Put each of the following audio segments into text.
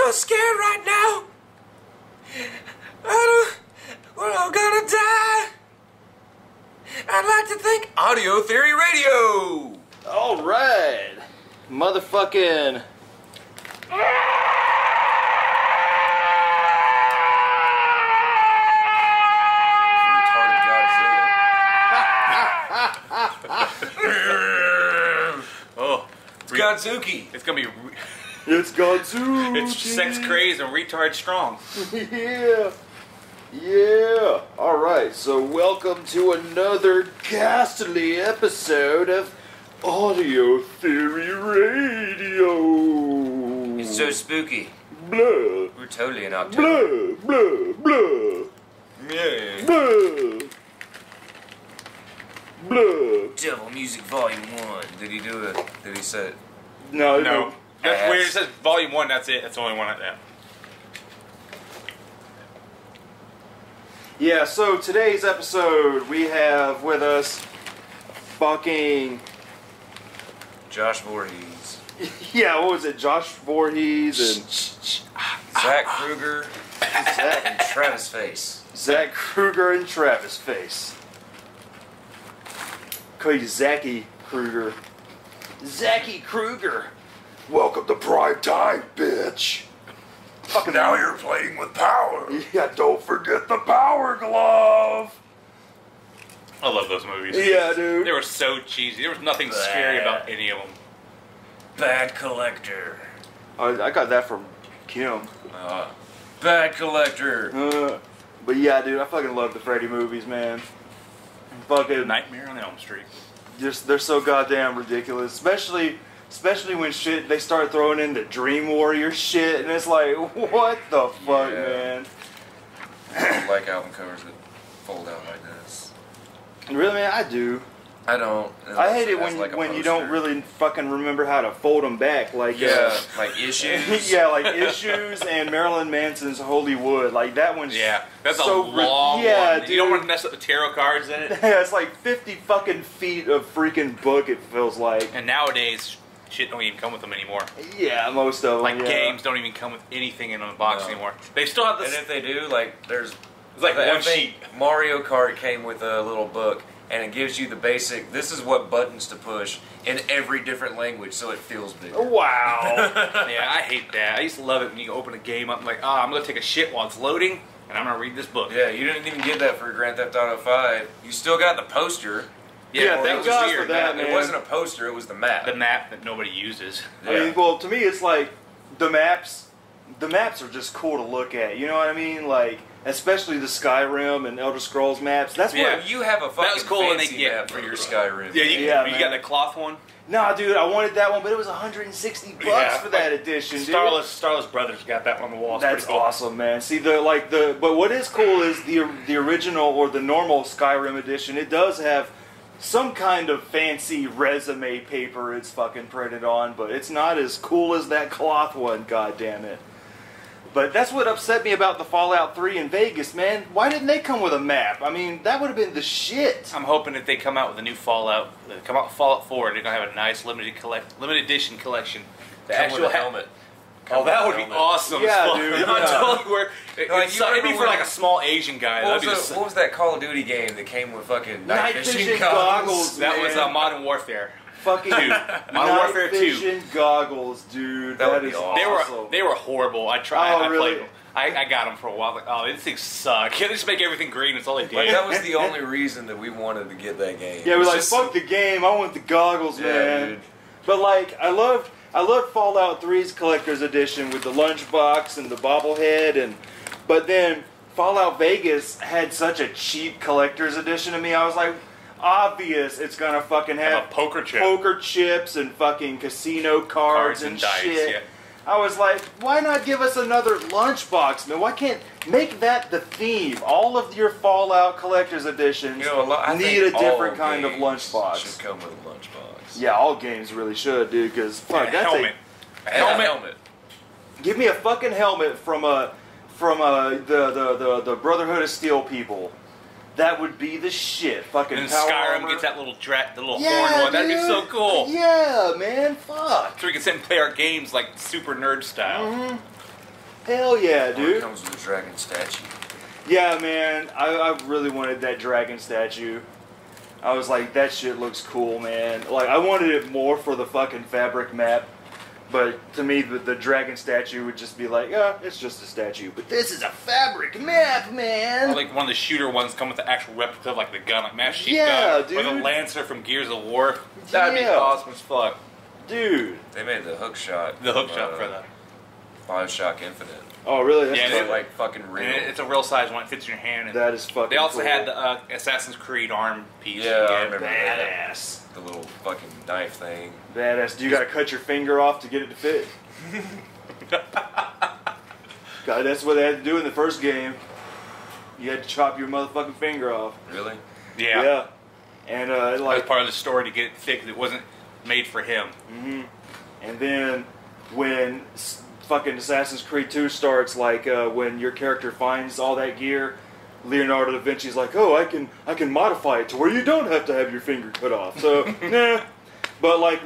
so scared right now. We're all gonna die. I'd like to thank Audio Theory Radio. All right, motherfucking. Oh, it's Godzuki. It's gonna be. It's Godzuki. It's sex crazed and retard strong. Yeah. Yeah. All right. So welcome to another ghastly episode of Audio Theory Radio. It's so spooky. Blah. We're totally in October. Blah. Blah. Blah. Yeah. Blah. Blah. Devil Music Volume 1. Did he do it? Did he say it? No. No. That's weird. It says Volume 1. That's it. That's the only one. Yeah. Yeah, so today's episode, we have with us fucking... Josh Voorhees. Yeah, what was it? Josh Voorhees and... Zach Kruger. And Travis Face. Zach Kruger and Travis Face. Call you Zachy Kruger. Zachy Kruger. Welcome to prime time, bitch. Fucking now you're playing with power. Yeah, don't forget the power glove. I love those movies. Yeah, dude. They were so cheesy. There was nothing scary about any of them. Bad Collector. I got that from Kim. Bad Collector. But yeah, dude, I fucking love the Freddy movies, man. Fucking Nightmare on Elm Street. just they're so goddamn ridiculous, especially when shit they start throwing in the Dream Warrior shit, and it's like, what the fuck, man? I don't like album covers that fold out like this. Really, man, I do. I don't. I hate it That's like a when you poster. don't really fucking remember how to fold them back, like like Issues. yeah, like Issues and Marilyn Manson's Holy Wood, like that one's That's so a long yeah, one. dude. You don't want to mess up the tarot cards in it. Yeah, it's like 50 fucking feet of freaking book. It feels like. And nowadays, shit don't even come with them anymore. Yeah, most of them. Like yeah. games don't even come with anything in a box anymore. They still have this. And if they do, like there's It's like I one think sheet. Mario Kart came with a little book, and it gives you the basic. This is what buttons to push in every different language, so it feels bigger. Wow. Yeah, I hate that. I used to love it when you open a game up and like, I'm gonna take a shit while it's loading, and I'm gonna read this book. Yeah, you didn't even get that for Grand Theft Auto 5. You still got the poster. Yeah, Well, thank it was God weird. for that, man. It wasn't a poster; it was the map. The map that nobody uses. Yeah. I mean, well, to me, it's like the maps. The maps are just cool to look at. You know what I mean? Like, especially the Skyrim and Elder Scrolls maps. That's Yeah. what. You have a fucking was cool when fancy they- map for your Skyrim. Yeah, you you man. got the cloth one. Nah, dude, I wanted that one, but it was $160 for that edition, dude. Starless Brothers got that on the wall. It's That's pretty cool. awesome, man. See, but what is cool is the original or the normal Skyrim edition. It does have some kind of fancy resume paper it's fucking printed on, but it's not as cool as that cloth one, god damn it. But that's what upset me about the Fallout 3 in Vegas, man. Why didn't they come with a map? I mean, that would have been the shit. I'm hoping if they come out with a new Fallout, come out with Fallout 4, they're gonna have a nice limited edition collection. The Come with a helmet. Oh, that would be Helmet. awesome. Yeah, as fuck. dude, I'm yeah. totally wear. Like, you It'd be remember for like when- a small Asian guy. What That'd was, be what was that Call of Duty game that came with fucking night Night vision vision goggles? goggles. that was man. Modern Warfare. Fucking Modern night Warfare 2. vision goggles, dude. That would That be is awesome. They were horrible. I tried. Oh, I really? played them. I got them for a while. Like, oh, these things suck. Can't they just make everything green? It's all they Like, did. that was the only reason that we wanted to get that game. Yeah, we're It was like, just fuck the game. I want the goggles, Yeah, man. dude. But like, I loved Fallout 3's collector's edition with the lunchbox and the bobblehead, but then Fallout Vegas had such a cheap collector's edition to me. I was like, obvious, it's gonna fucking have a poker chip. poker chips and fucking casino cards and dice, shit. yeah. I was like, why not give us another lunchbox, man? Why can't make that the theme? All of your Fallout collector's editions You know, I need a think different all kind of games lunchbox. Should come with a lunchbox. Yeah, all games really should, dude. Because fuck, And a that's helmet. A Helmet. helmet. Give me a fucking helmet from the Brotherhood of Steel people. That would be the shit. Fucking And then power Skyrim armor. gets that little horn Yeah, one. That'd be dude. so cool. Yeah, man. Fuck. So we can sit and play our games like super nerd style. Hell yeah, Or it dude. comes with a dragon statue. Yeah, man. I really wanted that dragon statue. I was like, that shit looks cool, man. Like, I wanted it more for the fucking fabric map. But to me, the dragon statue would just be like, it's just a statue. But this is a fabric map, man. Or like one of the shooter ones come with the actual replica of like the gun, like Master Chief Yeah, gun. dude. Or the Lancer from Gears of War. That'd be Yeah. awesome as fuck. Dude. They made the hook shot. The hook from, shot for the... Bioshock Infinite. Oh, really? That's Yeah, It's dude. like fucking real. And it's a real size one. It fits in your hand. And That is fucking they also cool. had the Assassin's Creed arm piece. Yeah, I Yeah, remember that. Badass. The little fucking knife thing. Badass. Do you gotta cut your finger off to get it to fit? God, that's what they had to do in the first game. You had to chop your motherfucking finger off. Really? Yeah. And That was like, part of the story to get it fixed. It wasn't made for him. and then when fucking Assassin's Creed 2 starts, like when your character finds all that gear, Leonardo da Vinci's like, oh, I can modify it to where you don't have to have your finger cut off. So, nah. But like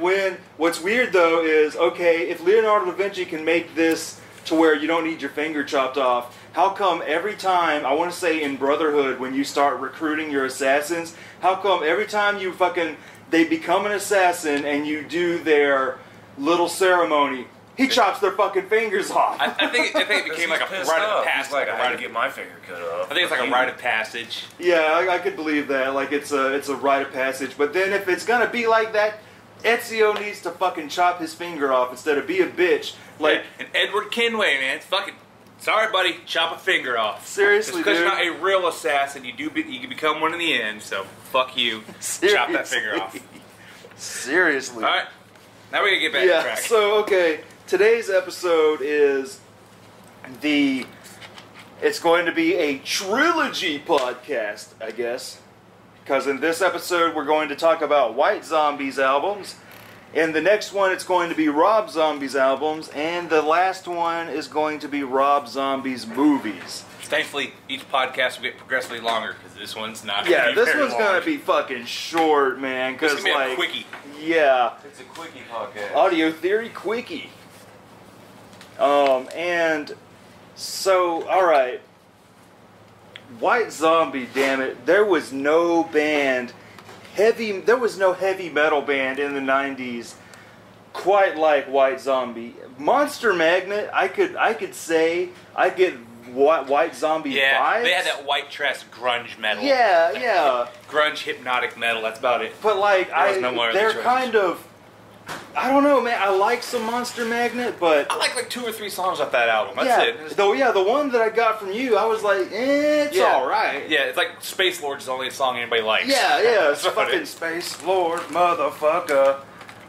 what's weird though is, okay, if Leonardo da Vinci can make this to where you don't need your finger chopped off, how come every time, I want to say in Brotherhood, when you start recruiting your assassins, how come every time they become an assassin and you do their little ceremony, he chops their fucking fingers off? I think it became like a Pissed rite off. of passage. He's like, a I rite had to of- get my finger cut off. I think it's like a rite of passage. Yeah, I could believe that. Like, it's a rite of passage. But then if it's gonna be like that, Ezio needs to fucking chop his finger off instead of be a bitch. Like, And Edward Kenway, man, it's fucking... Sorry, buddy, chop a finger off. seriously, Because dude. you're not a real assassin, you can become one in the end, so fuck you. Chop that finger off. Seriously. Alright, now we gotta get back to Yeah, track. so, okay, today's episode is it's going to be a trilogy podcast, I guess. Because in this episode, we're going to talk about White Zombie's albums. In the next one, it's going to be Rob Zombie's albums. And the last one is going to be Rob Zombie's movies. Thankfully, each podcast will get progressively longer, because this one's not Yeah, gonna be this very one's long. going to be fucking short, man. This Because, is gonna be like, a quickie. yeah. It's a quickie podcast. Audio Theory Quickie. And so, alright. White Zombie, damn it. There was no heavy metal band in the 90s quite like White Zombie. Monster Magnet, I could say I get White Zombie vibes. They had that white trash grunge metal. Yeah. Grunge hypnotic metal, that's about it. But like, There was no more they're choice. kind of, I don't know, man. I like some Monster Magnet, but I like 2 or 3 songs off that album. That's it. It's- the one that I got from you, I was like, it's Yeah. all right. Yeah, it's like Space Lord is the only song anybody likes. Yeah, it's That's about fucking it. Space Lord, motherfucker.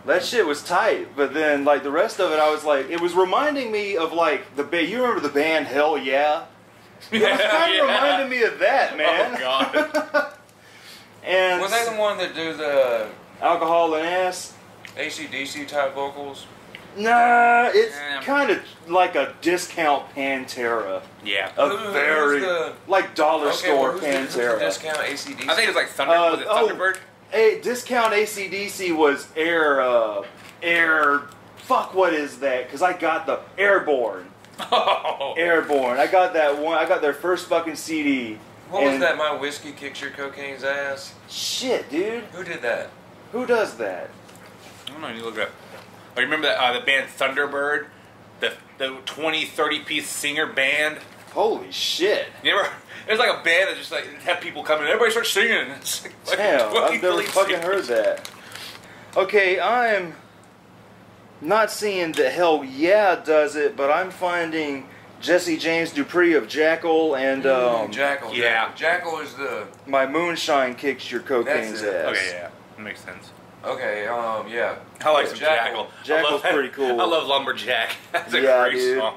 That shit was tight, but then like the rest of it, I was like, it was reminding me of like the band. You remember the band Hell Yeah? It was kind of reminding me of that, man. Oh, God. And Was they the one that do the Alcohol and Ass? AC/DC type vocals? Nah, it's Yeah. kind of like a discount Pantera. Yeah. A Who's very the- like dollar Okay, store who's the Pantera. discount AC/DC? I think it was like Thunder. Was it oh. Thunderbird? Hey, discount ACDC was fuck, what is that? Because I got the Airborne. Oh. Airborne. I got that one. I got their first fucking CD. What was And- that? My whiskey kicks your cocaine's ass. Shit, dude. Who did that? Who does that? I don't know. You look it up. Oh, you remember that the band Thunderbird, the 20, 30-piece singer band. Holy shit. You ever? It was like a band that just like had people come in. Everybody starts singing. It's like Damn, 20 I've never lead fucking singers. heard that. Okay, I'm not seeing that Hell Yeah does it, but I'm finding Jesse James Dupree of Jackal and Jackal. yeah. Jackal is the. My Moonshine Kicks Your Cocaine's That's it. Ass. Okay, yeah, that makes sense. Okay, yeah. I like some Jackal. Jackal's I love, pretty cool. I love Lumberjack. That's a Yeah, great dude. song.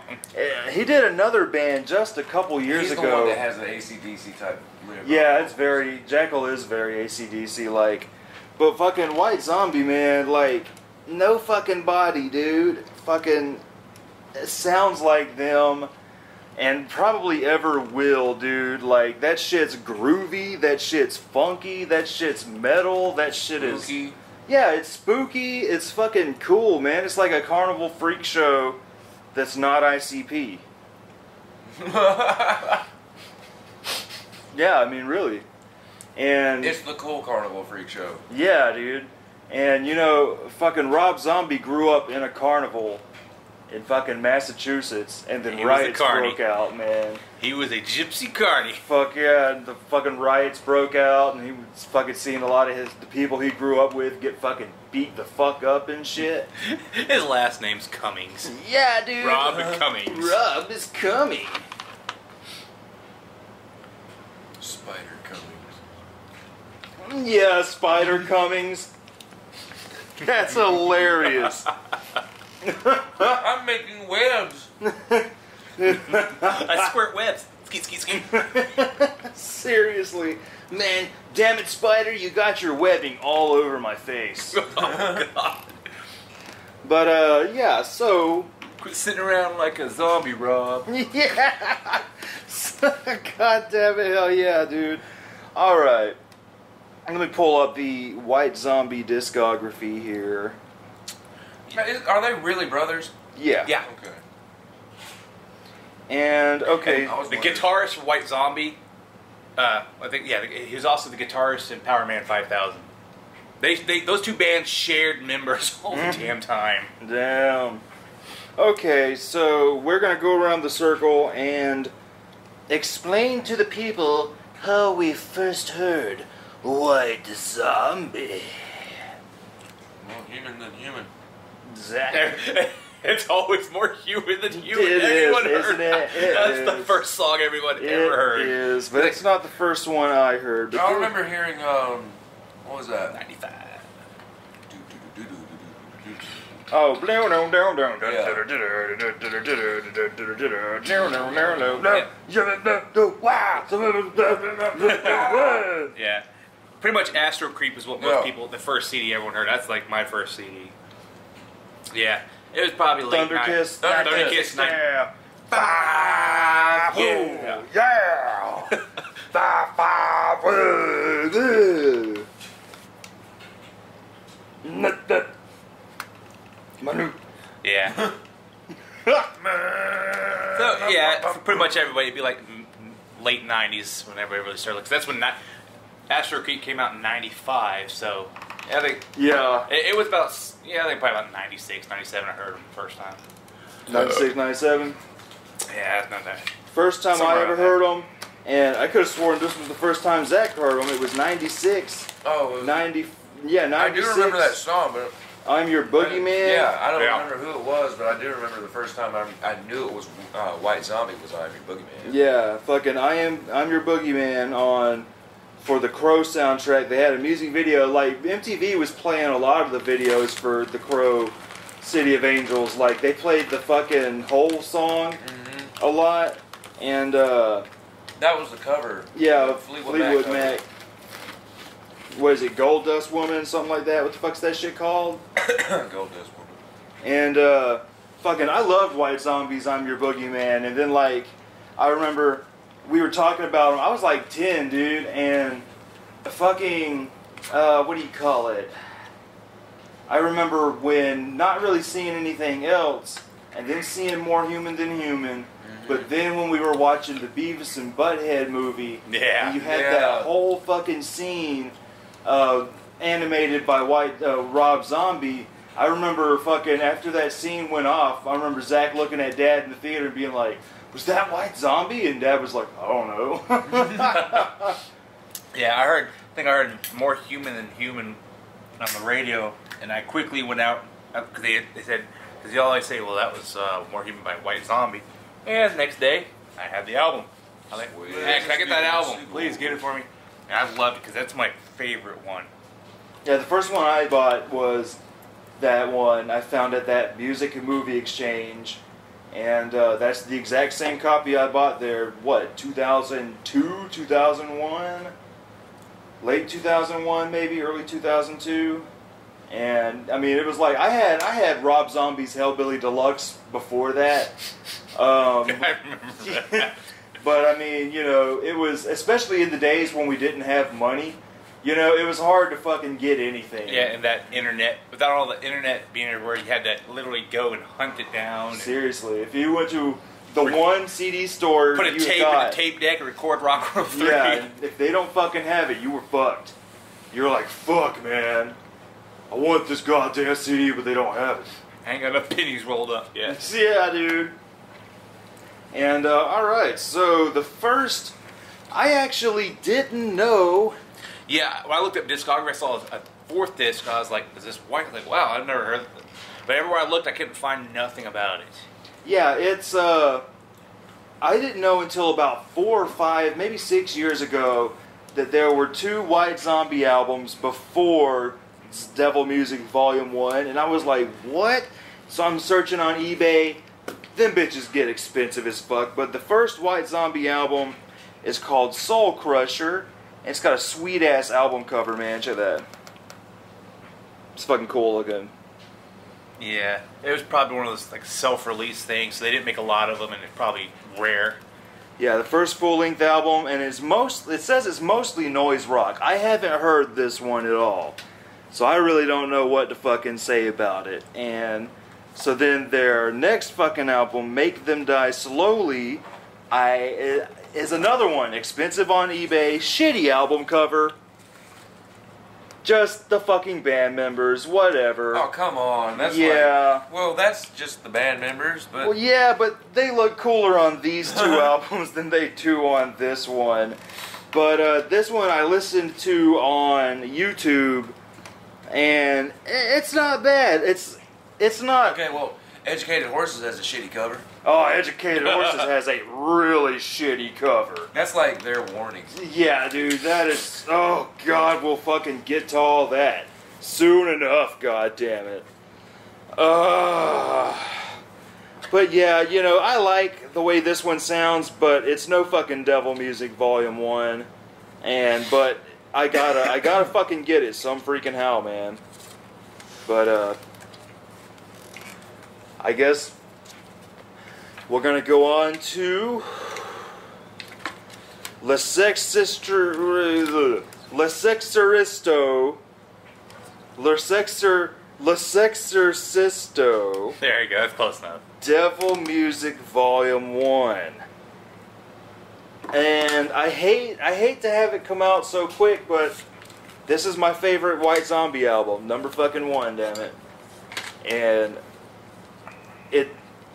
He did another band just a couple years He's ago. the one that has the AC/DC type lyric. Yeah, it's Jackal is very AC/DC like. But fucking White Zombie, man, like, no fucking body, dude. Fucking, it sounds like them, and probably ever will, dude. Like, that shit's groovy, that shit's funky, that shit's metal, that shit is... Spooky. Yeah, it's spooky, it's fucking cool, man. It's like a carnival freak show that's not ICP. Yeah, I mean, really. And It's the cool carnival freak show. yeah, dude. And you know, fucking Rob Zombie grew up in a carnival in fucking Massachusetts, and then He was the riots carny. broke out, man. He was a gypsy carny. Fuck yeah, and the fucking riots broke out, and he was fucking seeing a lot of the people he grew up with get fucking beat the fuck up and shit. His last name's Cummings. Yeah, dude. Rob Cummings. Rob is coming. Spider Cummings. Yeah, Spider Cummings. That's hilarious. I'm making webs. I squirt webs. Ski, ski, ski. Seriously. Man, damn it, Spider, you got your webbing all over my face. Oh, God. But, yeah, so... Quit sitting around like a zombie, Rob. Yeah! God damn it, hell yeah, dude. Alright. Let me pull up the White Zombie discography here. Are they really brothers? Yeah. Yeah. Okay. And, okay. I was The wondering. guitarist for White Zombie, I think, yeah, he was also the guitarist in Power Man 5000. Those two bands shared members all the damn time. Damn. Okay, so we're going to go around the circle and explain to the people how we first heard White Zombie. More human than human. Zach. It's always more human than human. It Everyone is, heard. isn't it? It That's the is. first song everyone It ever heard. is, but it's not the first one I heard. But I remember hearing, what was that? 95. Oh, blow down down down Yeah. Pretty much Astro Creep is what most people, the first CD everyone heard. That's like my first CD. Yeah. It was probably late Thunder night. Kiss. Thunder Kiss. Yeah. Yeah. Yeah. Manu. Yeah. So, yeah, for pretty much everybody, it'd be like late 90s whenever it really started. Because that's when Astro Creep came out in 95, so yeah, Yeah. it was about, yeah, I think probably about 96, 97 I heard them the first time. 96, 97. Yeah, it's not that. First time Somewhere I ever around there. heard them, and I could have sworn this was the first time Zach heard them. It was 96. Oh, it was, 90, yeah, 96. I do remember that song, but I'm Your Boogeyman. yeah, I don't Yeah. remember who it was, but I do remember the first time I knew it was White Zombie was I'm Your Boogeyman. Yeah, fucking I'm Your Boogeyman on for the Crow soundtrack. They had a music video, like MTV was playing a lot of the videos for the Crow City of Angels. Like they played the fucking whole song a lot, and That was the cover. yeah, The Fleetwood Mac. What is it, Gold Dust Woman, something like that? What the fuck's that shit called? Gold Dust Woman. And fucking, I loved White Zombie's I'm Your Boogeyman. And then, like, I remember we were talking about them. I was like 10, dude, and fucking, what do you call it? I remember when not really seeing anything else, and then seeing More Human Than Human. But then when we were watching the Beavis and Butthead movie, Yeah. and you had Yeah. that whole fucking scene animated by Rob Zombie. I remember fucking after that scene went off, I remember Zach looking at Dad in the theater and being like, "Was that White Zombie?" And Dad was like, "I don't know." Yeah, I think I heard More Human Than Human on the radio, and I quickly went out, because they said, because they always say, well, that was More Human by White Zombie. And the next day, I had the album. I was like, Sweet. hey, can I get that album? Sweet. Please get it for me. And I loved it, because that's my favorite one. Yeah, the first one I bought was that one I found at that Music and Movie Exchange. And that's the exact same copy I bought there, what, 2002, 2001? Late 2001 maybe, early 2002. And, I mean, it was like, I had Rob Zombie's Hellbilly Deluxe before that. I remember that. But, I mean, you know, it was, especially in the days when we didn't have money, you know, it was hard to fucking get anything. Yeah, and that internet, without all the internet being everywhere, you had to literally go and hunt it down. Seriously, if you went to the one CD store Put a you tape got. in a tape deck and record Rock World 3. Yeah, and if they don't fucking have it, you were fucked. You're like, fuck, man. I want this goddamn CD, but they don't have it. I ain't got enough pennies rolled up yet. Yeah, dude. And, alright, so the first... I actually didn't know... Yeah, when I looked up discography, I saw a fourth disc, I was like, is this white? Like, wow, I've never heard of it. But everywhere I looked, I couldn't find nothing about it. Yeah, it's, I didn't know until about 4 or 5, maybe 6 years ago, that there were 2 White Zombie albums before Devil Music Volume 1, and I was like, what? So I'm searching on eBay. Them bitches get expensive as fuck, but the first White Zombie album is called Soul Crusher. It's got a sweet-ass album cover, man. Check that. It's fucking cool looking. Yeah, it was probably one of those like self-release things, so they didn't make a lot of them, and it's probably rare. Yeah, the first full-length album, and it says it's mostly noise rock. I haven't heard this one at all, so I really don't know what to fucking say about it. And so then their next fucking album, Make Them Die Slowly, is another one, expensive on eBay, shitty album cover. Just the fucking band members, whatever. Oh, come on. That's well, that's just the band members, but... Well, yeah, but they look cooler on these 2 albums than they do on this one. But this one I listened to on YouTube, and it's not bad. It's not... Okay, well, Educated Horses has a shitty cover. Oh, Educated Horses has a really shitty cover. That's like their warnings. Yeah, dude, that is... Oh, God, we'll fucking get to all that soon enough, goddammit. But yeah, you know, I like the way this one sounds, but it's no fucking Devil Music Volume 1. But I gotta fucking get it some freaking how, man. But, I guess we're gonna go on to Le Sexorcisto. There you go, that's close enough. Devil Music Volume 1. And I hate to have it come out so quick, but this is my favorite White Zombie album, number fucking 1, damn it. And it,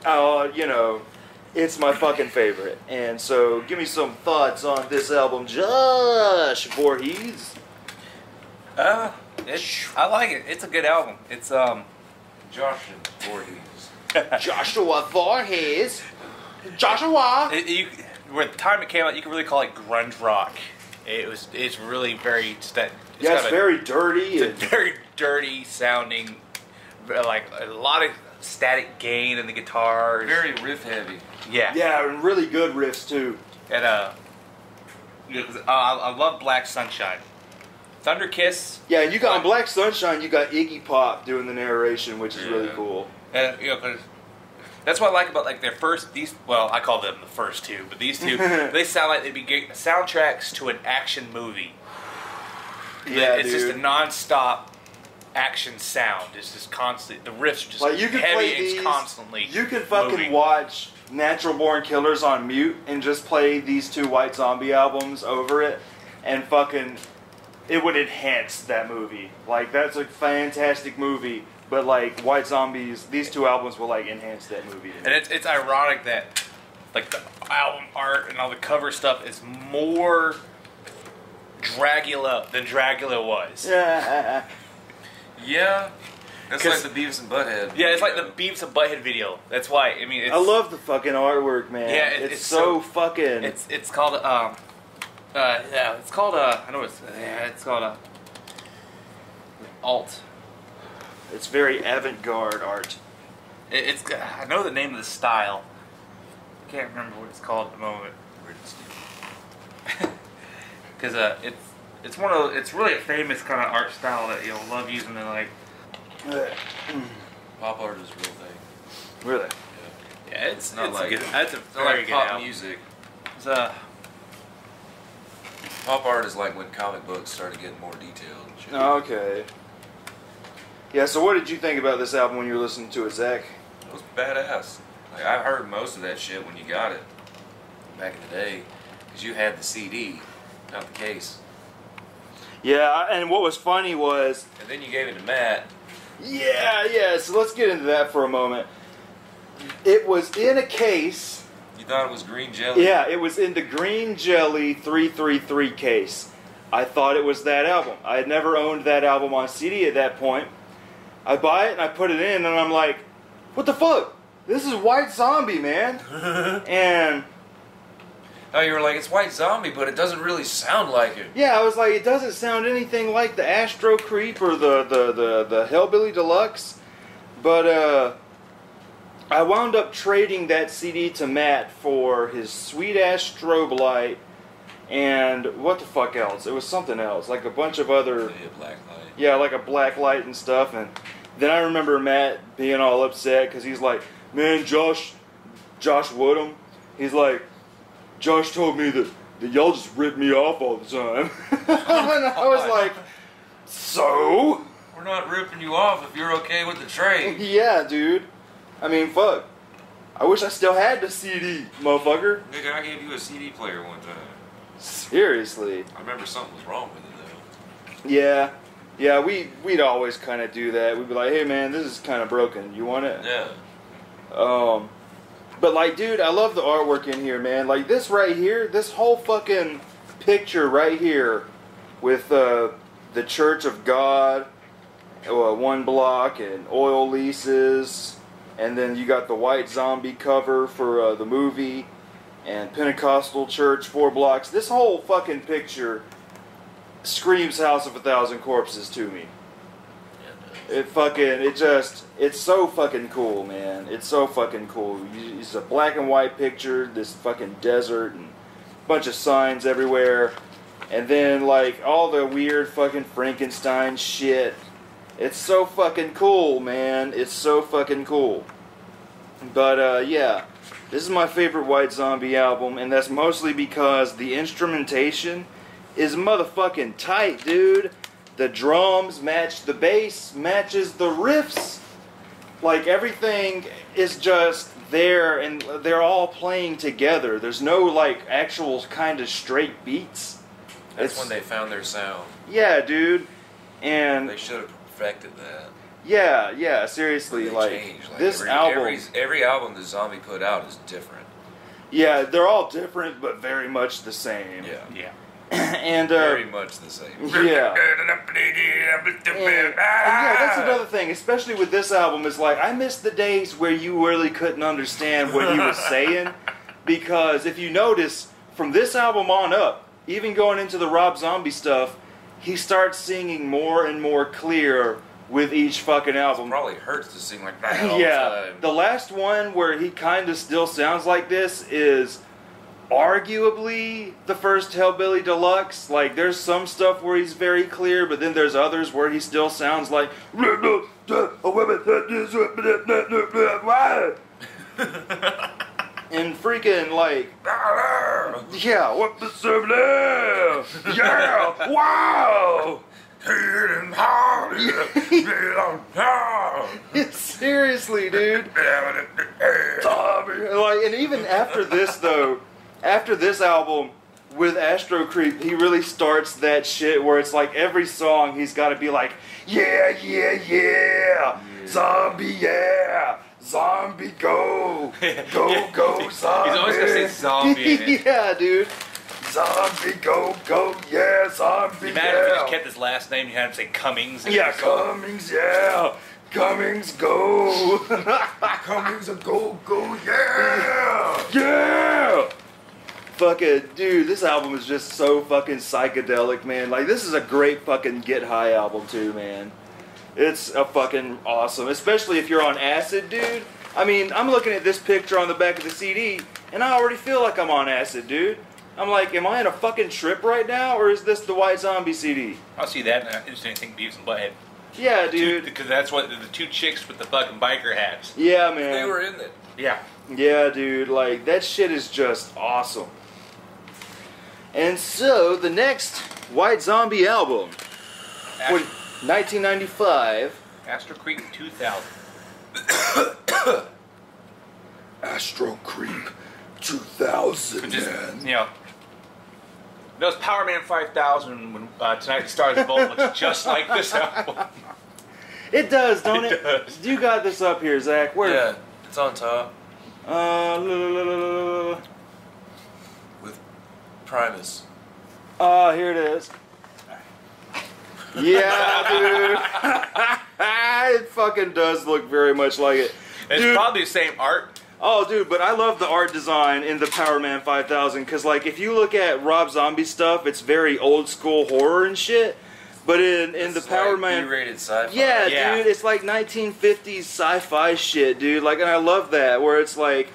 you know, it's my fucking favorite. And so, give me some thoughts on this album, Josh Voorhees. I like it. It's a good album. It's Josh and Voorhees. Joshua Voorhees. Joshua. Where the time it came out, you could really call it grunge rock. It's really very It's very dirty. It's a very dirty sounding, like a lot of static gain in the guitars. Very riff heavy. Yeah. Yeah, and really good riffs too. And I love Black Sunshine. Thunder Kiss. Yeah, and you got on Black Sunshine, you got Iggy Pop doing the narration, which is really cool. And you know, 'cause that's what I like about like their first I call them the first 2, but these 2 they sound like they'd be soundtracks to an action movie. Yeah, it's just a non-stop action sound. It's just constant. The riffs are just like you can heavy play and these, constantly. You can fucking moving. watch Natural Born Killers on mute and just play these 2 White Zombie albums over it, and fucking it would enhance that movie. Like, that's a fantastic movie, but like White Zombies, these 2 albums will like enhance that movie. And it's ironic that like the album art and all the cover stuff is more Dragula than Dragula was. Yeah. Yeah. That's like the Beavis and Butthead. Yeah, it's like the Beavis and Butthead video. That's why. I mean, I love the fucking artwork, man. Yeah, it's so fucking. It's called it's called I know it's called alt. It's very avant-garde art. I know the name of the style. I can't remember what it's called at the moment. Because it's really a famous kind of art style that you'll love using in like. Pop art is a real thing. Really? Yeah, it's not like good. That's a it's very like good pop album. music. It's Pop art is like when comic books started getting more detailed. And shit. Okay. Yeah, so what did you think about this album when you were listening to it, Zach? It was badass. Like, I heard most of that shit when you got it back in the day, because you had the CD, not the case. Yeah, and what was funny was... And then you gave it to Matt. Yeah, so let's get into that for a moment. It was in a case. You thought it was green jelly? Yeah, it was in the green jelly 333 case. I thought it was that album. I had never owned that album on CD at that point. I buy it and I put it in and I'm like, what the fuck? This is White Zombie, man. And... Oh, you were like, it's White Zombie, but it doesn't really sound like it. Yeah, I was like, it doesn't sound anything like the Astro Creep or the Hellbilly Deluxe. But I wound up trading that CD to Matt for his sweet-ass strobe light and what the fuck else? It was something else, like a bunch of other... Yeah, black light. Yeah, like a black light and stuff. And then I remember Matt being all upset because he's like, man, Josh Woodham, he's like, Josh told me that y'all just rip me off all the time. And I was like, so? We're not ripping you off if you're okay with the trade. Yeah, dude. I mean, fuck. I wish I still had the CD, motherfucker. Nigga, I gave you a CD player one time. Seriously. I remember something was wrong with it, though. Yeah, we'd always kind of do that. We'd be like, hey, man, this is kind of broken. You want it? Yeah. But, like, dude, I love the artwork in here, man. Like, this right here, this whole fucking picture right here with the Church of God, one block, and oil leases, and then you got the White Zombie cover for the movie, and Pentecostal Church, 4 blocks. This whole fucking picture screams House of a Thousand Corpses to me. It's so fucking cool, man. It's so fucking cool. It's a black and white picture, this fucking desert, and a bunch of signs everywhere. And then, like, all the weird fucking Frankenstein shit. It's so fucking cool, man. It's so fucking cool. But, yeah. This is my favorite White Zombie album, and that's mostly because the instrumentation is motherfucking tight, dude. The drums match the bass, matches the riffs. Like, everything is just there, and they're all playing together. There's no, like, actual kind of straight beats. That's when they found their sound. Yeah, dude. And they should have perfected that. Yeah, seriously. Like, this album... Every album that Zombie put out is different. Yeah, they're all different, but very much the same. Yeah. And very much the same. Yeah. And yeah, that's another thing, especially with this album, is like, I miss the days where you really couldn't understand what he was saying, because if you notice, from this album on up, even going into the Rob Zombie stuff, he starts singing more and more clear with each fucking album. It probably hurts to sing like that all the time. The last one where he kind of still sounds like this is arguably the first Hellbilly Deluxe. Like, there's some stuff where he's very clear, but then there's others where he still sounds like and freaking like, yeah, what the serve now? Yeah, wow. Seriously, dude. Like, and even after this, though, after this album with Astro Creep, he really starts that shit where it's like every song he's got to be like, yeah, zombie, yeah, zombie, go, go, zombie. He's always gonna say zombie in it. Yeah, dude. Zombie, go, yeah, zombie, Imagine if he just kept his last name, you had him say Cummings. Yeah, Cummings, yeah. Cummings, go. Cummings, go, yeah. Yeah. Fucking, dude, this album is just so fucking psychedelic, man. Like, this is a great fucking Get High album, too, man. It's a fucking awesome, especially if you're on acid, dude. I mean, I'm looking at this picture on the back of the CD, and I already feel like I'm on acid, dude. I'm like, am I in a fucking trip right now, or is this the White Zombie CD? I'll see that, and I just didn't think Beavis and Butthead. Yeah, dude. Because that's what the 2 chicks with the fucking biker hats. Yeah, man. They were in it. Yeah. Yeah, dude. Like, that shit is just awesome. And so, the next White Zombie album, 1995. Astro Creep 2000. Astro Creep 2000, Which is, man. you know, those Power Man 5000 when Tonight's Stars Vault looks just like this album. It does, don't it? It does. You got this up here, Zach. Where? Yeah, it's on top with Primus. Here it is. Yeah, dude. It fucking does look very much like it. It's Dude. probably the same art. Oh, dude, but I love the art design in the Power Man 5000 because, like, if you look at Rob Zombie stuff, it's very old school horror and shit. But in the Power like Man, B-rated sci-fi. yeah, dude, it's like 1950s sci-fi shit, dude. Like, and I love that where it's like,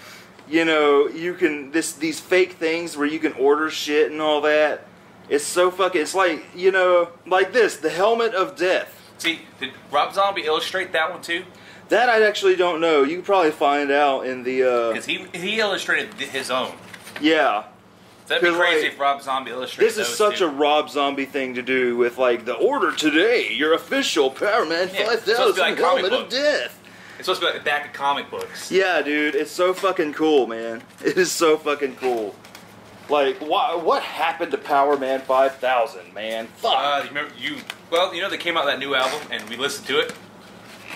you know, you can these fake things where you can order shit and all that. It's so fucking. It's like, you know, like this, the Helmet of Death. See, did Rob Zombie illustrate that one too? That I actually don't know. You can probably find out in the. Because he illustrated his own. Yeah. That'd be 'Cause, crazy like, if Rob Zombie illustrated This is those such too. a Rob Zombie thing to do with, like, the order today, your official Power Man Yeah, it's supposed to 5000 be like comic Helmet of books. Death. It's supposed to be like the back of comic books. Yeah, dude, it's so fucking cool, man. It is so fucking cool. Like, what happened to Power Man 5000, man? Fuck. You remember well, you know they came out with that new album and we listened to it.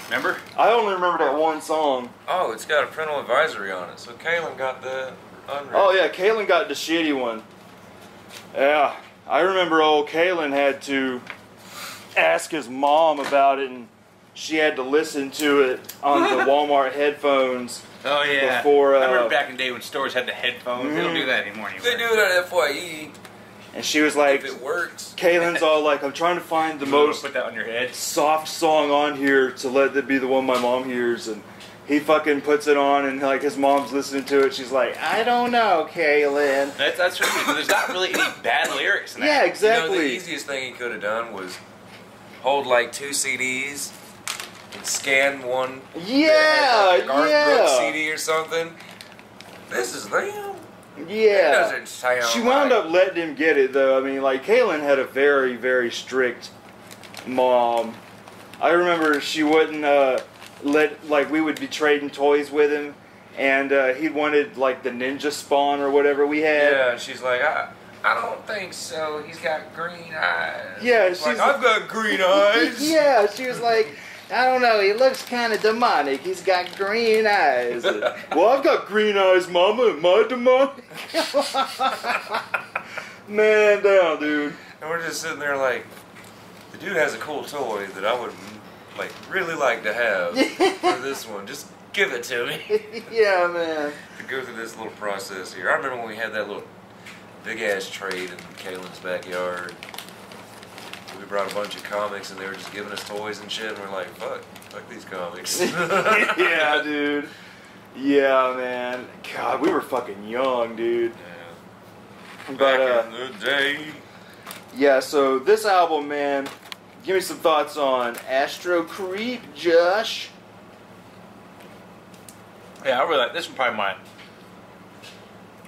Remember? I only remember that one song. Oh, it's got a parental advisory on it. So Kalen got the unread. Oh, yeah, Kalen got the shitty one. Yeah, I remember old Kalen had to ask his mom about it, and she had to listen to it on the Walmart headphones. Oh yeah. Before, I remember back in the day when stores had the headphones. They don't do that anymore. They do it at FYE. And she was like, If it works. Kalen's all like, I'm trying to find the You wanna most put that on your head. soft song on here to let it be the one my mom hears, and he fucking puts it on, and like his mom's listening to it. She's like, I don't know, Kalen. That's true. There's not really any bad lyrics in that. Yeah, You know, exactly. the easiest thing he could have done was hold like 2 CDs and scan one. Yeah, Garth yeah. Brooks CD or something. This is them. It Yeah. doesn't sound She wound like- up letting him get it, though. I mean, like, Kalen had a very, very strict mom. I remember she wouldn't like, we would be trading toys with him, and he wanted, like, the ninja spawn or whatever we had. Yeah, she's like, I don't think so. He's got green eyes. Yeah, He's like, she's- I've got green eyes. Yeah, she was like, I don't know, he looks kind of demonic. He's got green eyes. Well, I've got green eyes, Mama. Am I demonic? Man down, dude. And we're just sitting there like, the dude has a cool toy that I would like really like to have for this one. Just give it to me. Yeah, man. To go through this little process here. I remember when we had that little big ass trade in Kalen's backyard. We brought a bunch of comics and they were just giving us toys and shit, and we're like, fuck these comics. Yeah, dude. Yeah, man. God, we were fucking young, dude. Yeah. But, Back in the day. yeah, so this album, man, give me some thoughts on Astro Creep, Josh. Yeah, I really like this one. Probably mine.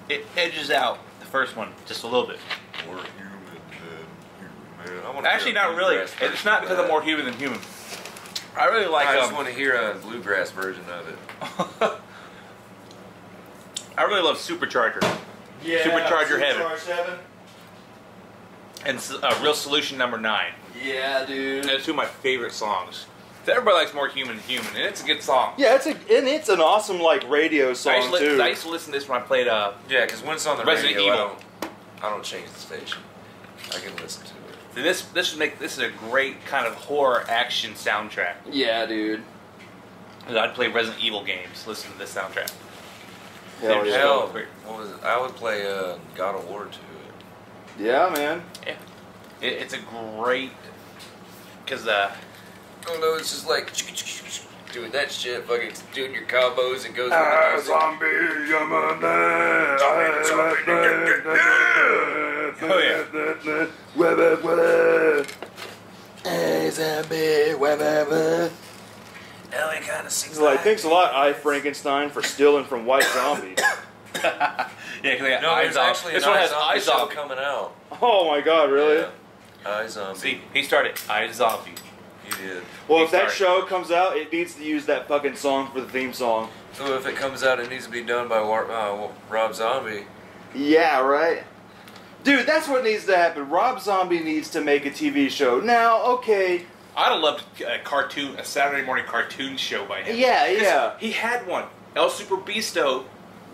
It edges out the first one just a little bit. More human than human, man. I wanna Actually, hear a not really. bluegrass It's version not of because I'm that. more human than human. I really like. I just want to hear a bluegrass version of it. I really love Supercharger Yeah, Supercharger Heaven. Supercharge Heaven. and Real Solution Number 9. Yeah, dude. And it's two of my favorite songs. Everybody likes More Human than Human, and it's a good song. Yeah, it's an awesome, like, radio song, too. I used to listen to this when I played Yeah, because when it's on the Resident radio, Evil. I don't change the station. I can listen to it. So this is a great kind of horror action soundtrack. Yeah, dude. 'Cause I'd play Resident Evil games, listen to this soundtrack. Hell yeah. Hell, what was it? I would play God of War to it. Yeah, man. Yeah, it's a great because Oh no, it's just like doing that shit, fucking doing your combos and goes. Zombie, Hey, zombie, Now he kind of sings He's like, thanks a lot, I Frankenstein, for stealing from White Zombie. yeah, because they got No, eyes there's on. actually This an one Eye has Zombie eyes show on. coming out. Oh my god, really? Yeah. Eye Zombie. See, he started Eye Zombie. He did. Well, if that show comes out, it needs to use that fucking song for the theme song. So if it comes out, it needs to be done by Rob Zombie. Yeah, right? Dude, that's what needs to happen. Rob Zombie needs to make a TV show. Now, okay. I'd have loved a Saturday morning cartoon show by him. Yeah. He had one. El Super Beasto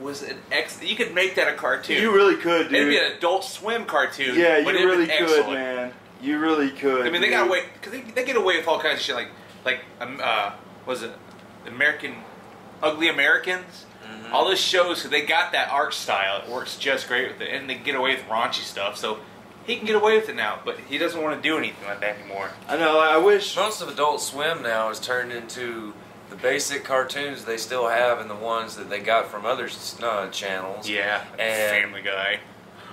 was an you could make that a cartoon. You really could, dude. It'd be an Adult Swim cartoon. Yeah, you but really could, man. You really could. I mean, they got away because they get away with all kinds of shit. Was it Ugly Americans? Mm-hmm. All those shows, so they got that art style. It works just great with it, and they get away with raunchy stuff. So he can get away with it now, but he doesn't want to do anything like that anymore. I know. I wish most of Adult Swim now is turned into the basic cartoons they still have, and the ones that they got from other channels. Yeah, and Family Guy.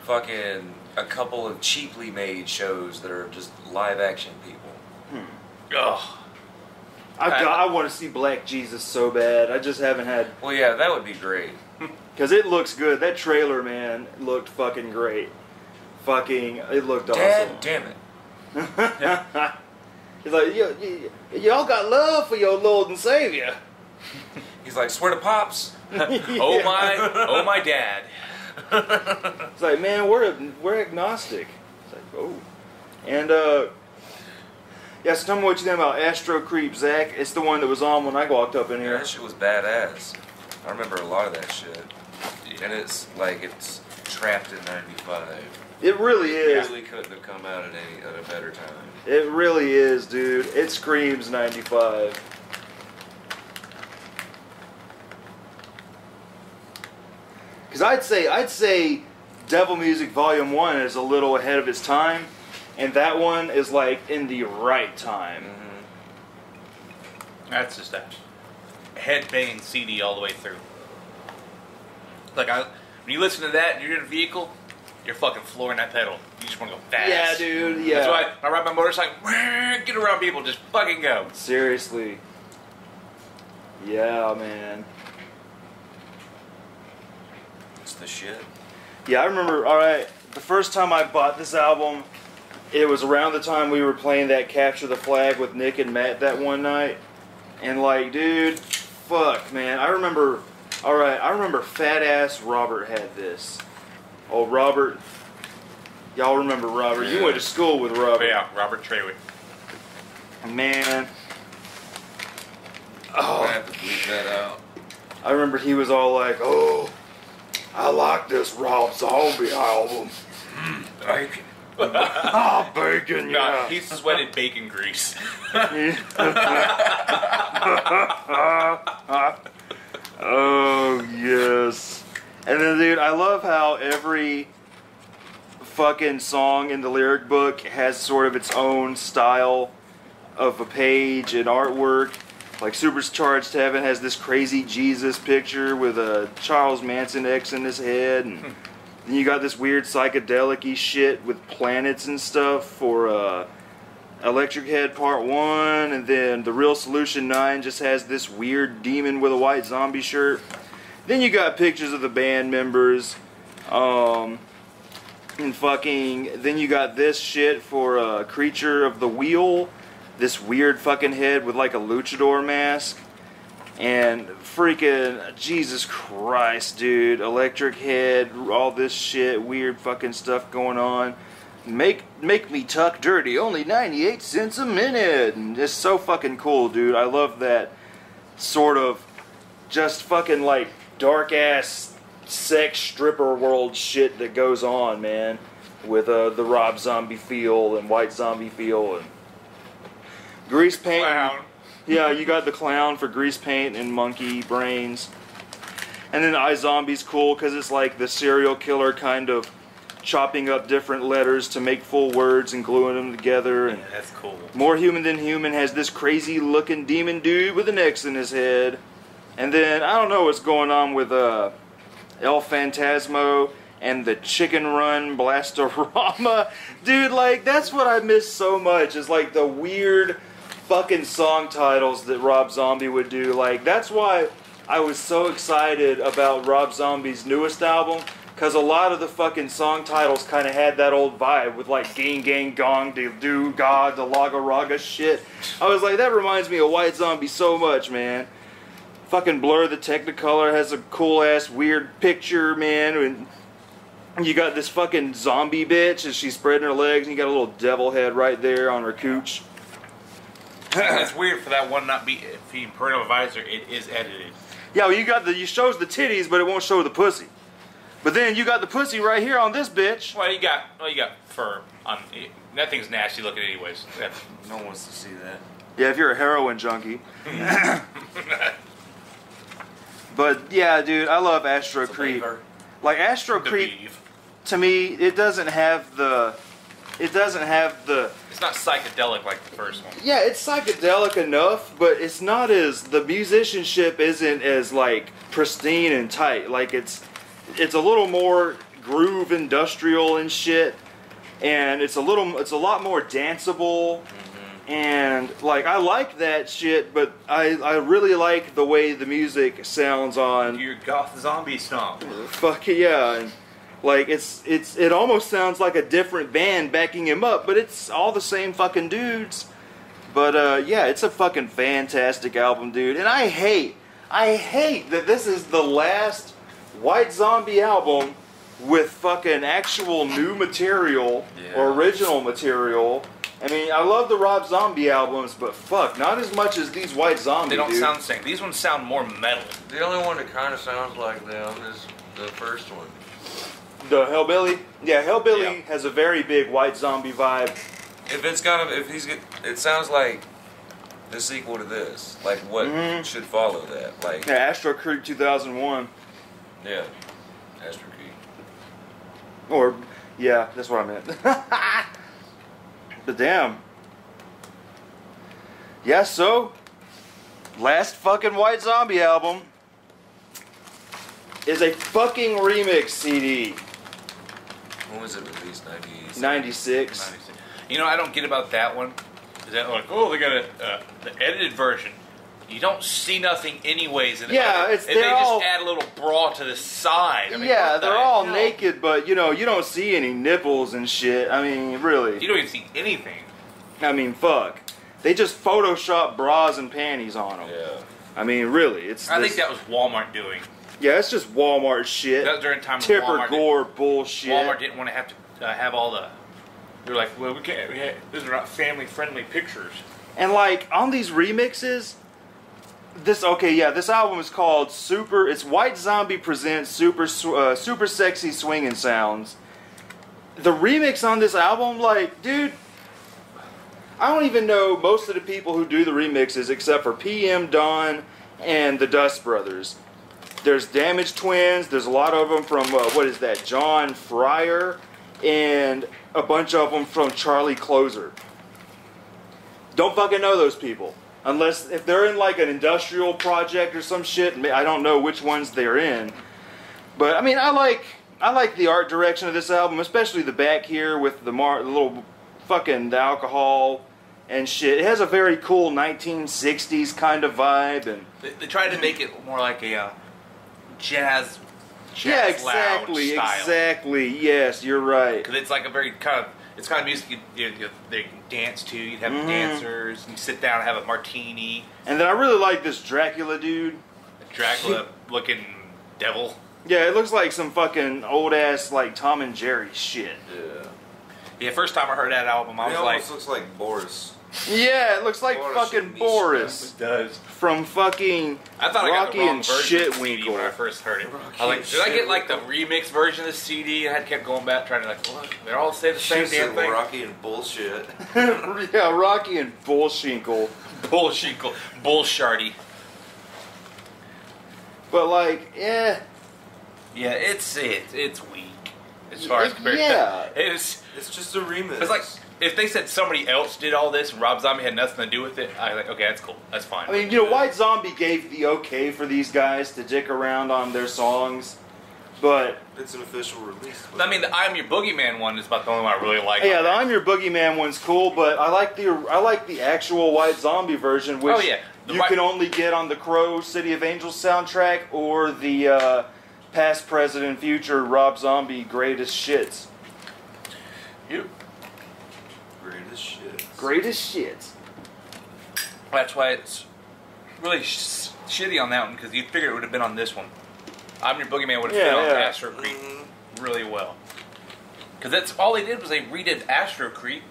Fucking a couple of cheaply made shows that are just live action people. Ugh. I want to see Black Jesus so bad. I just haven't had. Well, yeah, that would be great. Because it looks good. That trailer, man, looked fucking great. It looked awesome. Dad, damn it. He's like, y'all got love for your Lord and Savior. He's like, swear to Pops. Oh my dad. It's like, man, we're agnostic. It's like, oh. And, yeah, so tell me what you think about Astro Creep, Zach. It's the one that was on when I walked up in here. Yeah, that shit was badass. I remember a lot of that shit. And it's trapped in 95. It really is. It really couldn't have come out at a better time. It really is, dude. It screams 95. Because I'd say Devil Music Volume 1 is a little ahead of its time, and that one is like in the right time. Mm-hmm. That's just a head-banging CD all the way through. Like, when you listen to that and you're in a vehicle, you're fucking flooring that pedal. You just want to go fast. Yeah, dude, yeah. That's why I ride my motorcycle, get around people, just fucking go. Seriously. Yeah, man. It's the shit. Yeah, I remember, alright, the first time I bought this album, it was around the time we were playing that Capture the Flag with Nick and Matt that one night. And like, dude, fuck, man. I remember Fat Ass Robert had this. Oh, Robert. Y'all remember Robert. You went to school with Robert. Yeah, Robert Trewick. Man. Oh, I have to bleep that out. I remember he was all like, oh, I like this Rob Zombie album. Bacon. Oh, bacon, yeah. Nah, he sweated bacon grease. Oh, yes. And then, dude, I love how every fucking song in the lyric book has sort of its own style of a page and artwork. Like Supercharged Heaven has this crazy Jesus picture with a Charles Manson X in his head. And then you got this weird psychedelic-y shit with planets and stuff for Electric Head Part 1. And then The Real Solution 9 just has this weird demon with a white zombie shirt. Then you got pictures of the band members. And then you got this shit for Creature of the Wheel. This weird fucking head with like a luchador mask. And freaking, Jesus Christ, dude. Electric Head, all this shit, weird fucking stuff going on. Make me tuck dirty, only 98 cents a minute. And it's so fucking cool, dude. I love that sort of just fucking like dark ass sex stripper world shit that goes on, man. With the Rob Zombie feel and White Zombie feel and grease paint. Clown. Yeah, you got the clown for grease paint and monkey brains. And then iZombie's cool because it's like the serial killer kind of chopping up different letters to make full words and gluing them together. And Yeah, that's cool. More Human Than Human has this crazy looking demon dude with an X in his head. And then I don't know what's going on with El Phantasmo and the Chicken Run Blastorama. Dude, like, that's what I miss so much, is like the weird fucking song titles that Rob Zombie would do. Like, that's why I was so excited about Rob Zombie's newest album, Because a lot of the fucking song titles kind of had that old vibe with like Gang Gang Gong, De Do God, the Laga Raga shit. I was like, that reminds me of White Zombie so much, man. Fucking Blur the Technicolor has a cool ass weird picture, man. And you got this fucking zombie bitch as she's spreading her legs, and you got a little devil head right there on her cooch. It's weird for that one not being parental advisor. It is edited. Yeah, well, you shows the titties, but it won't show the pussy. But then you got the pussy right here on this bitch. Well, you got fur on that thing's nasty looking, anyways. No one wants to see that. Yeah, if you're a heroin junkie. But yeah, dude, I love Astro Creep. Like Astro Creep, to me, it doesn't have the. It's not psychedelic like the first one. Yeah, it's psychedelic enough, but it's not as, the musicianship isn't as like pristine and tight. Like it's a little more groove industrial and shit, and it's a lot more danceable. And like I like that shit, but I really like the way the music sounds on. Your goth zombie stomp. Fuck yeah. And like it almost sounds like a different band backing him up, but it's all the same fucking dudes. But yeah, it's a fucking fantastic album, dude. And I hate that this is the last White Zombie album with fucking actual new material, or original material. I mean, I love the Rob Zombie albums, but fuck, not as much as these White Zombie, They don't dude. sound the same. These ones sound more metal. The only one that kind of sounds like them is the first one. The Hellbilly? Yeah, Hellbilly Yeah. has a very big White Zombie vibe. It sounds like the sequel to this. Like what should follow that. Like Yeah, Astro Creep 2001. yeah, Astro Creep. Or, yeah, that's what I meant. But damn. Yeah, so, last fucking White Zombie album is a fucking remix CD. When was it released? 96. You know, I don't get about that one. Is that like, oh, they got the edited version. You don't see nothing anyways. And Yeah, they they're all, just add a little bra to the side. I mean, yeah, what the they're all hell? naked, but you know, you don't see any nipples and shit. I mean, really. You don't even see anything. I mean, fuck. They just Photoshop bras and panties on them. Yeah. I mean, really, I think that was Walmart doing. Yeah, it's just Walmart shit. That was during time when Tipper Gore bullshit. Walmart didn't want to have to have all the. They're like, well, we can't. These are not family-friendly pictures. And like on these remixes, this album is called Super. It's White Zombie presents Super Sexy Swinging Sounds. The remix on this album, like, dude, I don't even know most of the people who do the remixes except for PM Dawn and the Dust Brothers. There's Damage Twins. There's a lot of them from John Fryer, and a bunch of them from Charlie Closer. Don't fucking know those people. Unless, if they're in like an industrial project or some shit, I don't know which ones they're in. But I mean, I like the art direction of this album, especially the back here with the little fucking the alcohol and shit. It has a very cool 1960s kind of vibe, and They tried to make it more like a jazz yeah, exactly, lounge style. exactly. Yes, you're right. Because it's like a very kind of music they can dance to. You'd have dancers. You sit down and have a martini. And then I really like this Dracula dude. A Dracula looking devil. Yeah, it looks like some fucking old ass like Tom and Jerry shit. Yeah. Yeah, first time I heard that album, I It was almost like, looks like Boris. Yeah, it looks like Boris fucking and Boris it does. from fucking I thought I got Rocky the wrong and version of the CD Shitwinkle. when I first heard it. Rocky I was like, and did I get like the Shitwinkle. remix version of the CD? And I kept going back trying to like, look, they're all saying the same She damn said thing. Rocky and bullshit. Yeah, Rocky and Bullshinkle. Bullshinkle, bullshardy. But like, yeah, Yeah, it's weak as far as compared. yeah. It's It's just a remix. it's like if they said somebody else did all this and Rob Zombie had nothing to do with it. I like, okay, that's cool, that's fine. I mean, you know, White Zombie gave the okay for these guys to dick around on their songs, but It's an official release. I mean, the I'm Your Boogeyman one is about the only one I really like. yeah, on the there. I'm Your Boogeyman one's cool. But I like the actual White Zombie version, which Oh, yeah. The you White- can only get on the Crow City of Angels soundtrack or the past, present, future, Rob Zombie, greatest shits. You. Greatest shit. Greatest shits. That's why it's really shitty on that one, because you'd figure it would have been on this one. I'm Your Boogeyman would have fit on Astro Creep really well. Because that's all they did was they redid Astro Creep,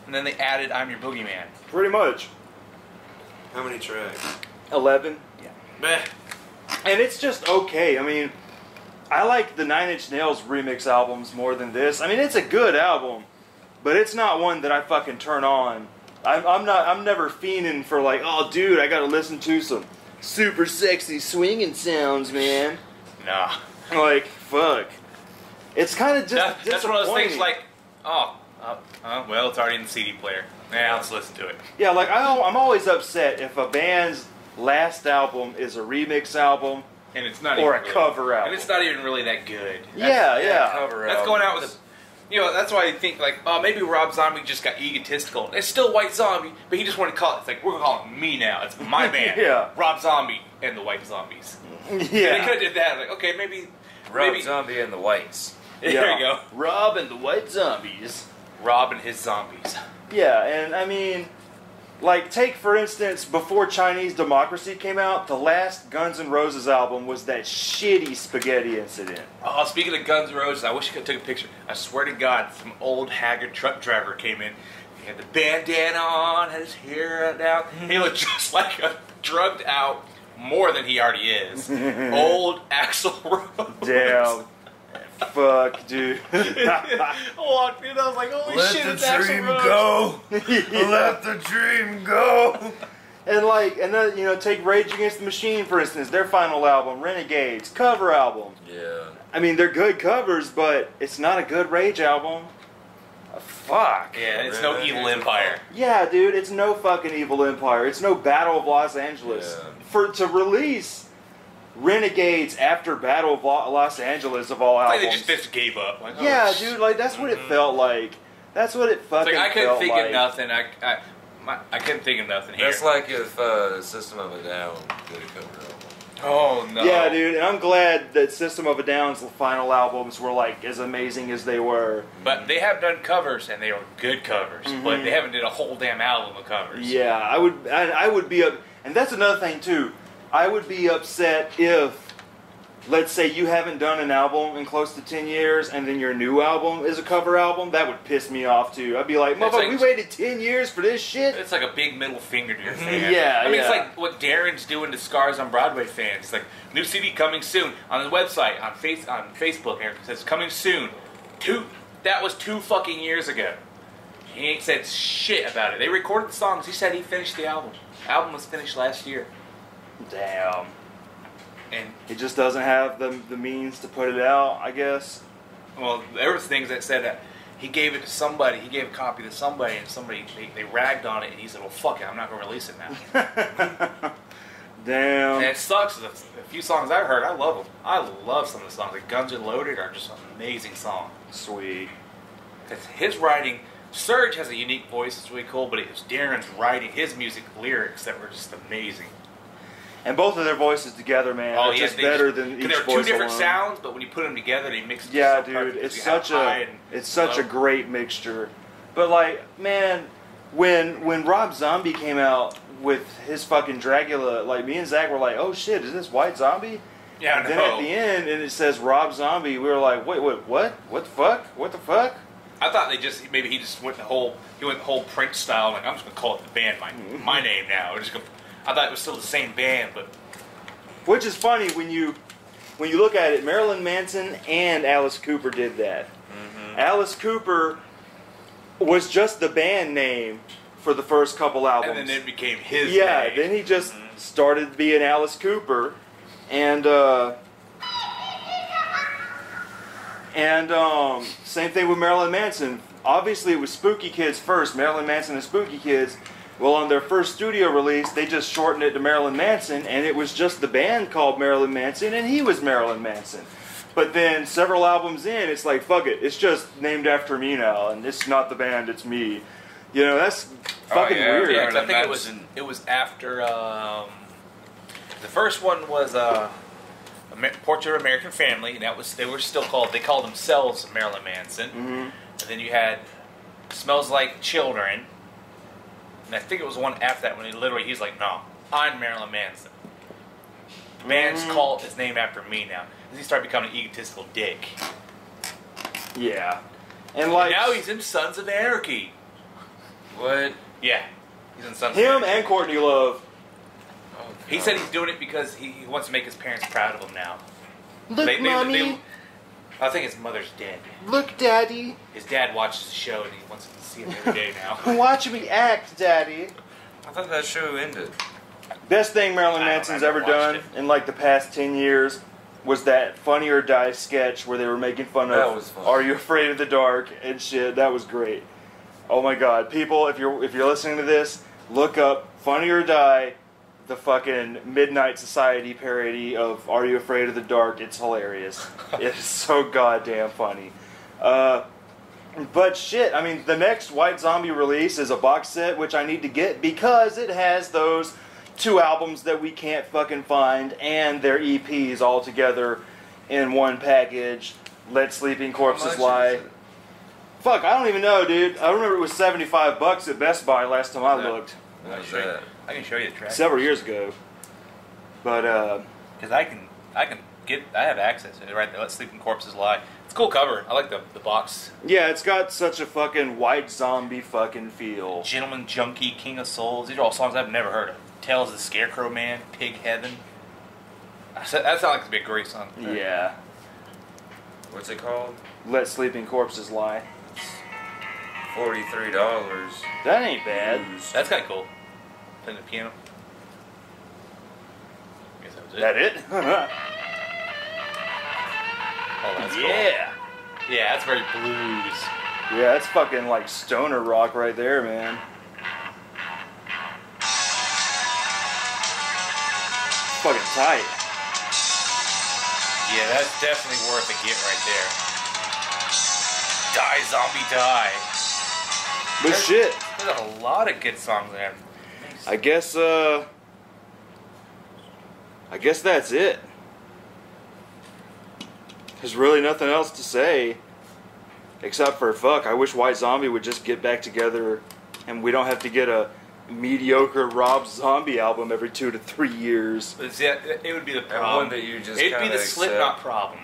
and then they added I'm Your Boogeyman. Pretty much. How many tracks? 11. Yeah. Meh. And it's just okay. I mean, I like the Nine Inch Nails remix albums more than this. I mean, it's a good album, but it's not one that I fucking turn on. I'm never fiending for like, oh dude, I gotta listen to some super sexy swinging sounds, man. Nah. Like, fuck. It's kind of just that's one of those things disappointing. like, well, it's already in the CD player. Yeah, let's listen to it. Yeah, like I'm always upset if a band's last album is a remix album And it's not or even a cover album. And it's not even really that good. Yeah. Cover That's album. going out with, that's why I think, like, oh, maybe Rob Zombie just got egotistical. It's still White Zombie, but he just wanted to call it, it's like, we're going to call it me now. It's my band. Yeah. Rob Zombie and the White Zombies. Yeah. And they could have did that. Like, okay, maybe. Rob Zombie and the Whites. There you go. Rob and the White Zombies. Rob and his zombies. Yeah, and I mean, like, take for instance, before Chinese Democracy came out, the last Guns N' Roses album was that shitty Spaghetti Incident. Oh, speaking of Guns N' Roses, I wish I could take a picture. I swear to God, some old haggard truck driver came in. He had the bandana on, had his hair down. He looked just like a drugged out, more than he already is, old Axl Rose. Damn. Fuck, dude. I walked in, I was like, holy shit, it's Axl Rose. go. Let the dream go. And then, take Rage Against the Machine, for instance, their final album, Renegades, cover album. Yeah. I mean, they're good covers, but it's not a good Rage album. Fuck. Yeah, it's no Evil Empire. Yeah, dude, it's no fucking Evil Empire. It's no Battle of Los Angeles. Yeah. To release Renegades after Battle of Los Angeles of all albums. Like they just gave up. Like, Yeah, dude, like that's what it felt like. That's what it fucking I couldn't felt think like. of nothing. I couldn't think of nothing here. That's like if System of a Down did a cover album. Oh no. Yeah, dude, and I'm glad that System of a Down's final albums were like as amazing as they were. But they have done covers, and they are good covers. Mm-hmm. But they haven't did a whole damn album of covers. Yeah, I would be up, and that's another thing too. I would be upset if, let's say, you haven't done an album in close to 10 years, and then your new album is a cover album. That would piss me off too. I'd be like, motherfucker, like, we waited 10 years for this shit. It's like a big middle finger to your fans. Yeah, I mean, yeah. it's like what Darren's doing to Scars on Broadway fans. It's like, new CD coming soon on his website, on Facebook. It says coming soon. That was 2 fucking years ago. He ain't said shit about it. They recorded the songs. He said he finished the album. Album was finished last year. Damn. And He just doesn't have the means to put it out, I guess. well, there was things that said that he gave it to somebody. He gave a copy to somebody, and somebody they ragged on it, and he said, "Well, fuck it, I'm not going to release it now." Damn. And it sucks. A few songs I've heard, I love them. I love some of the songs. Like Guns Are Loaded are just an amazing song. Sweet. It's his writing. Serge has a unique voice. It's really cool, but it was Darren's writing, his music lyrics that were just amazing. And both of their voices together, man, are just better than each voice They're two different alone. sounds, but when you put them together, they mix. Yeah, so dude, perfect. it's You have such high a low. great mixture. But like, man, when Rob Zombie came out with his fucking Dracula, like me and Zach were like, oh shit, is this White Zombie? Yeah, And then at the end, and it says Rob Zombie, we were like, wait, what? What the fuck? What the fuck? I thought maybe he just went the whole Prince style. Like I'm just gonna call it the band my name now. I thought it was still the same band, but Which is funny when you look at it. Marilyn Manson and Alice Cooper did that. Mm-hmm. Alice Cooper was just the band name for the first couple albums. and then it became his Yeah, name. then he just started being Alice Cooper, and same thing with Marilyn Manson. Obviously, it was Spooky Kids first. Marilyn Manson and Spooky Kids. Well, on their first studio release, they just shortened it to Marilyn Manson, and it was just the band called Marilyn Manson, and he was Marilyn Manson. But then, several albums in, it's like, fuck it, it's just named after me now, and it's not the band, it's me. You know, that's fucking weird. Yeah, 'cause I think Marilyn it was after the first one was Portrait of American Family, and they called themselves Marilyn Manson. Mm-hmm. And then you had Smells Like Children, and I think it was one after that when he's like, no, I'm Marilyn Manson. The band's cult is named after me now. Because he started becoming an egotistical dick. Yeah. And like now he's in Sons of Anarchy. What? Yeah. He's in Sons of him Anarchy. and Courtney Love. Oh, He said he's doing it because he wants to make his parents proud of him now. Look, Mommy. I think his mother's dead. Look, Daddy. His dad watches the show and he wants to see him every day now. Watch me act, Daddy. I thought that show ended. Best thing Marilyn Manson's ever done in like the past 10 years was that Funny or Die sketch where they were making fun That of was fun. Are You Afraid of the Dark and shit. That was great. Oh my god. People, if you're listening to this, look up Funny or Die, the fucking Midnight Society parody of Are You Afraid of the Dark. It's hilarious. It's so goddamn funny. But shit, I mean, the next White Zombie release is a box set, which I need to get because it has those 2 albums that we can't fucking find and their EPs all together in one package. Let Sleeping Corpses Lie. Fuck, I don't even know, dude. I remember it was $75 at Best Buy last time I looked. What was that? I can show you the track. Several years ago. But, because I have access to it right there. Let Sleeping Corpses Lie. It's a cool cover. I like the box. yeah, it's got such a fucking White Zombie fucking feel. Gentleman Junkie, King of Souls. These are all songs I've never heard of. Tales of the Scarecrow Man, Pig Heaven. That sounds like to be a great song. Yeah. What's it called? Let Sleeping Corpses Lie. $43. That ain't bad. That's kind of cool. Playing the piano. I guess that was it. That it? Oh, that's cool. Yeah. Yeah, that's very blues. Yeah, that's fucking like stoner rock right there, man. Fucking tight. Yeah, that's definitely worth a get right there. Die, zombie, die. But shit, There's a lot of good songs there. I guess that's it. There's really nothing else to say. Except for, fuck, I wish White Zombie would just get back together and we don't have to get a mediocre Rob Zombie album every 2 to 3 years. But see, it would be the And problem. one that you just It'd be kinda the Slipknot accept. problem.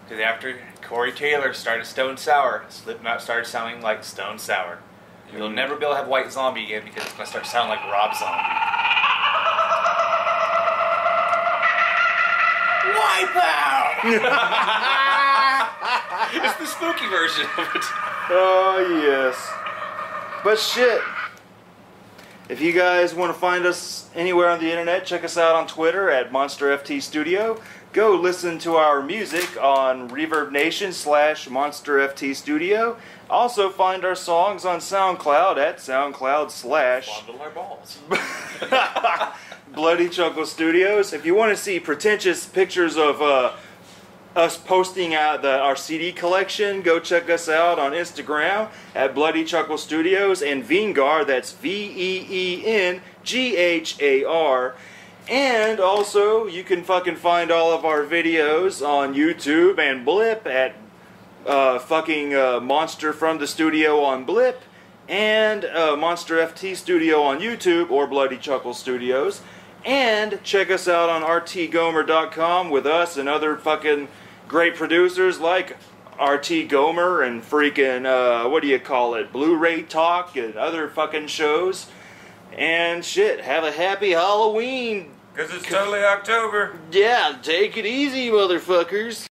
Because after Corey Taylor started Stone Sour, Slipknot started sounding like Stone Sour. You'll never be able to have White Zombie again because it's going to start sounding like Rob Zombie. Wipe out! It's the spooky version of it. Oh, yes. But shit. If you guys want to find us anywhere on the internet, check us out on Twitter at MonsterFT Studio. Go listen to our music on Reverb Nation /MonsterFT Studio. Also find our songs on SoundCloud at SoundCloud / Fondle our balls. Bloody Chuckle Studios. If you want to see pretentious pictures of us posting out our CD collection, go check us out on Instagram at Bloody Chuckle Studios and Veengar, that's VEENGHAR. And also, you can fucking find all of our videos on YouTube and Blip at Monster from the Studio on Blip and Monster FT Studio on YouTube or Bloody Chuckle Studios. And check us out on rtgomer.com with us and other fucking great producers like RT Gomer and freaking, Blu-ray Talk and other fucking shows. And shit, have a happy Halloween. Because it's totally October. Yeah, take it easy, motherfuckers.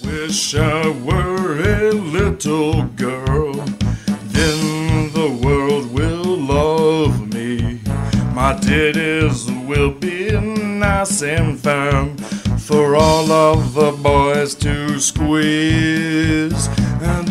Wish I were a little girl, then the world will love me. My titties will be nice and firm for all of the boys to squeeze. And